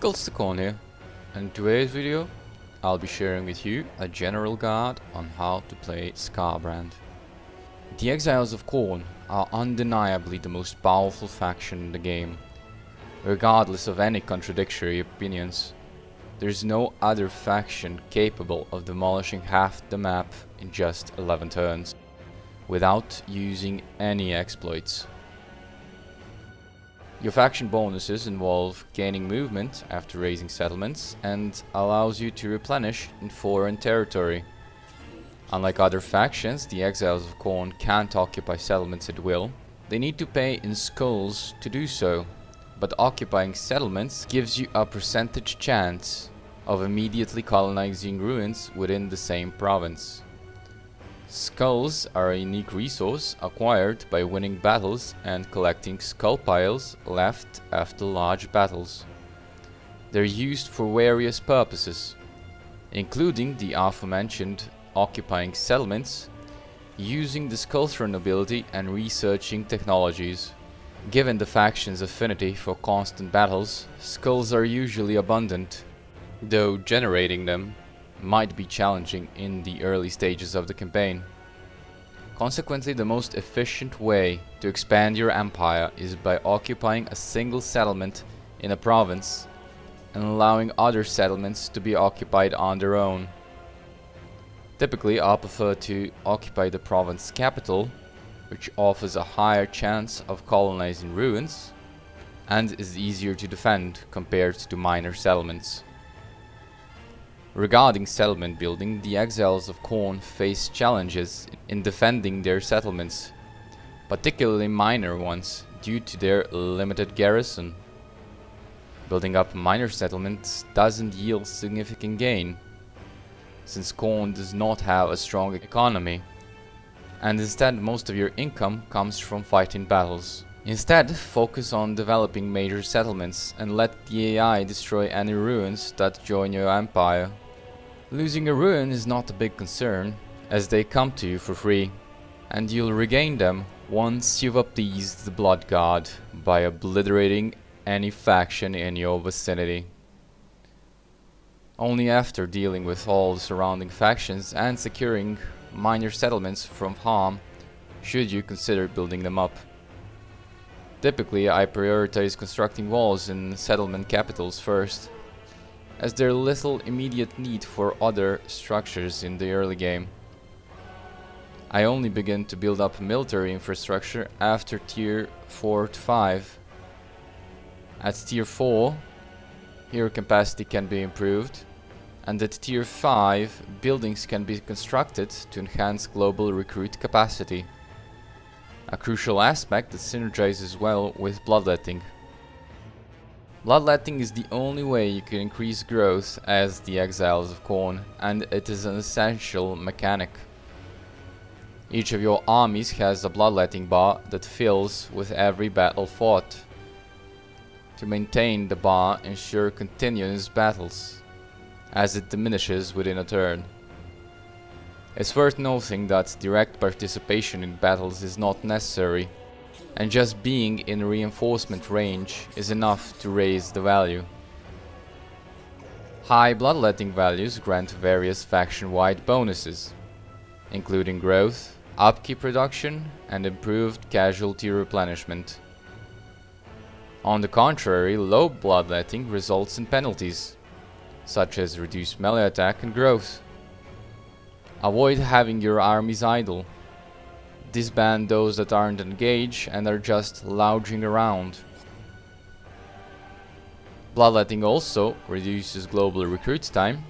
Khorne here, and in today's video I'll be sharing with you a general guide on how to play Skarbrand. The exiles of Khorne are undeniably the most powerful faction in the game. Regardless of any contradictory opinions, there is no other faction capable of demolishing half the map in just 11 turns, without using any exploits. Your faction bonuses involve gaining movement after raising settlements and allows you to replenish in foreign territory. Unlike other factions, the exiles of Khorne can't occupy settlements at will. They need to pay in skulls to do so, but occupying settlements gives you a percentage chance of immediately colonizing ruins within the same province. Skulls are a unique resource acquired by winning battles and collecting skull piles left after large battles. They're used for various purposes, including the aforementioned occupying settlements, using the skull throne ability, and researching technologies. Given the faction's affinity for constant battles, skulls are usually abundant, though generating them might be challenging in the early stages of the campaign. Consequently, the most efficient way to expand your empire is by occupying a single settlement in a province and allowing other settlements to be occupied on their own. Typically, I prefer to occupy the province capital, which offers a higher chance of colonizing ruins and is easier to defend compared to minor settlements. Regarding settlement building, the exiles of Khorne face challenges in defending their settlements, particularly minor ones, due to their limited garrison. Building up minor settlements doesn't yield significant gain, since Khorne does not have a strong economy, and instead most of your income comes from fighting battles. Instead, focus on developing major settlements and let the AI destroy any ruins that join your empire. Losing a ruin is not a big concern, as they come to you for free, and you'll regain them once you've appeased the Blood God by obliterating any faction in your vicinity. Only after dealing with all the surrounding factions and securing minor settlements from harm should you consider building them up. Typically, I prioritize constructing walls in settlement capitals first, as there's little immediate need for other structures in the early game. I only begin to build up military infrastructure after tier 4 to 5. At tier 4, hero capacity can be improved, and at tier 5, buildings can be constructed to enhance global recruit capacity, a crucial aspect that synergizes well with Bloodletting. Bloodletting is the only way you can increase growth as the exiles of Khorne, and it is an essential mechanic. Each of your armies has a bloodletting bar that fills with every battle fought. To maintain the bar, ensure continuous battles, as it diminishes within a turn. It's worth noting that direct participation in battles is not necessary, and just being in reinforcement range is enough to raise the value. High bloodletting values grant various faction-wide bonuses, including growth, upkeep reduction, and improved casualty replenishment. On the contrary, low bloodletting results in penalties, such as reduced melee attack and growth. Avoid having your armies idle. Disband those that aren't engaged and are just lounging around. Bloodletting also reduces global recruit time,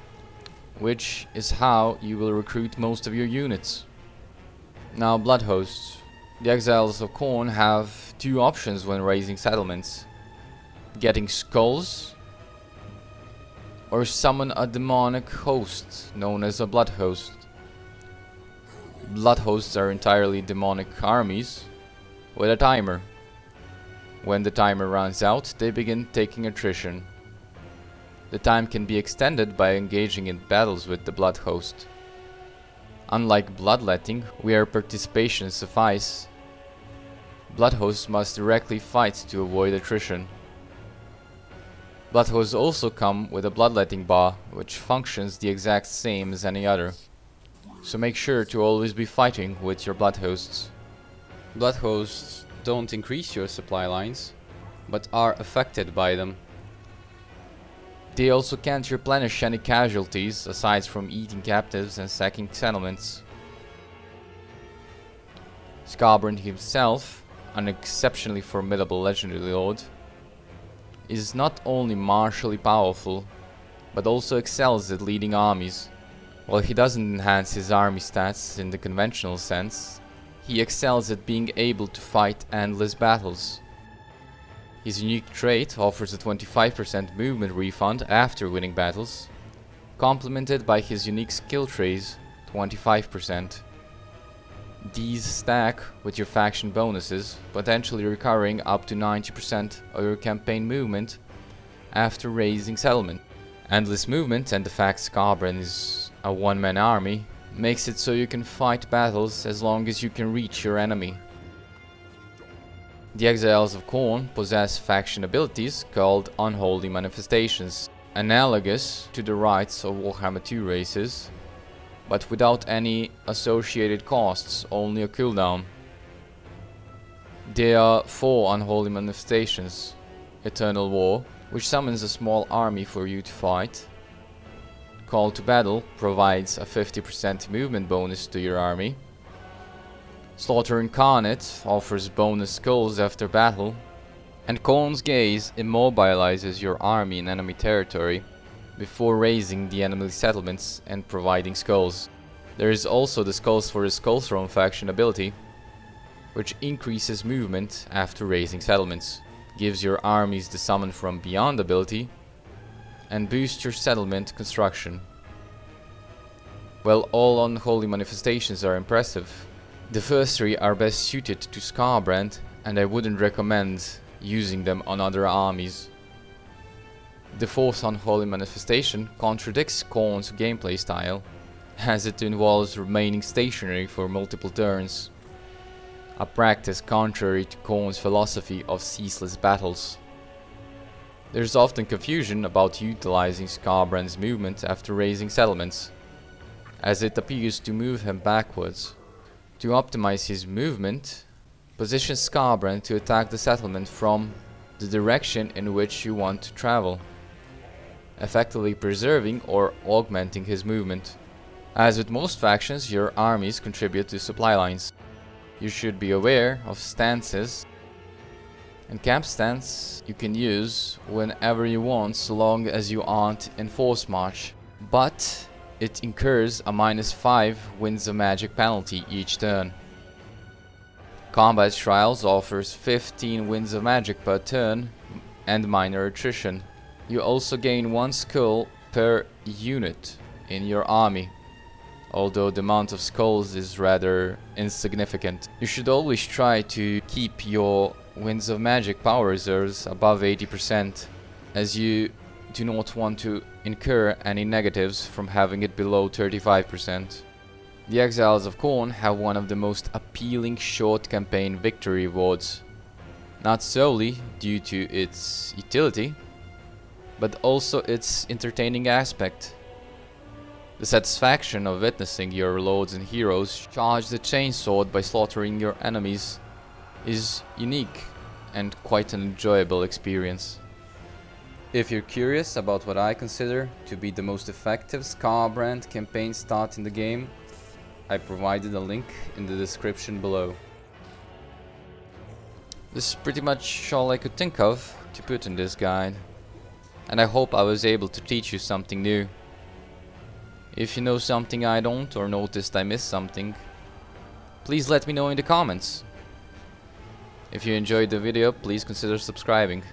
which is how you will recruit most of your units. Now, blood hosts. The exiles of Khorne have two options when raising settlements: getting skulls or summon a demonic host known as a blood host. Blood hosts are entirely demonic armies with a timer. When the timer runs out, they begin taking attrition. The time can be extended by engaging in battles with the blood host. Unlike bloodletting, where participation suffice, blood hosts must directly fight to avoid attrition. Bloodhosts also come with a Bloodletting bar, which functions the exact same as any other. So make sure to always be fighting with your Bloodhosts. Bloodhosts don't increase your supply lines, but are affected by them. They also can't replenish any casualties aside from eating captives and sacking settlements. Skarbrand himself, an exceptionally formidable legendary lord, is not only martially powerful, but also excels at leading armies. While he doesn't enhance his army stats in the conventional sense, he excels at being able to fight endless battles. His unique trait offers a 25% movement refund after winning battles, complemented by his unique skill traits, 25%. These stack with your faction bonuses, potentially recovering up to 90% of your campaign movement after razing settlement. Endless movement and the fact Skarbrand is a one-man army makes it so you can fight battles as long as you can reach your enemy. The exiles of Khorne possess faction abilities called Unholy manifestations, analogous to the rights of Warhammer 2 races, but without any associated costs, only a cooldown. There are 4 Unholy manifestations: Eternal War, which summons a small army for you to fight. Call to Battle provides a 50% movement bonus to your army. Slaughter Incarnate offers bonus skulls after battle. And Khorne's Gaze immobilizes your army in enemy territory before razing the enemy settlements and providing skulls. There is also the Skulls for his Skull Throne faction ability, which increases movement after razing settlements, gives your armies the Summon from Beyond ability, and boosts your settlement construction. While all Unholy manifestations are impressive, the first 3 are best suited to Skarbrand, and I wouldn't recommend using them on other armies. The 4th Unholy manifestation contradicts Khorne's gameplay style, as it involves remaining stationary for multiple turns, a practice contrary to Khorne's philosophy of ceaseless battles. There's often confusion about utilizing Skarbrand's movement after razing settlements, as it appears to move him backwards. To optimize his movement, position Skarbrand to attack the settlement from the direction in which you want to travel, effectively preserving or augmenting his movement. As with most factions, your armies contribute to supply lines. You should be aware of stances, and camp stance you can use whenever you want so long as you aren't in force march, but it incurs a -5 Winds of Magic penalty each turn. Combat Trials offers 15 Winds of Magic per turn and minor attrition. You also gain 1 skull per unit in your army, although the amount of skulls is rather insignificant. You should always try to keep your Winds of Magic power reserves above 80%, as you do not want to incur any negatives from having it below 35%. The Exiles of Khorne have one of the most appealing short campaign victory rewards, not solely due to its utility, but also its entertaining aspect. The satisfaction of witnessing your lords and heroes charge the Chainsword by slaughtering your enemies is unique and quite an enjoyable experience. If you're curious about what I consider to be the most effective Skarbrand campaign start in the game, I provided a link in the description below. This is pretty much all I could think of to put in this guide, and I hope I was able to teach you something new. If you know something I don't, or noticed I missed something, please let me know in the comments. If you enjoyed the video, please consider subscribing.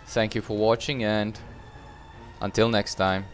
Thank you for watching, and until next time.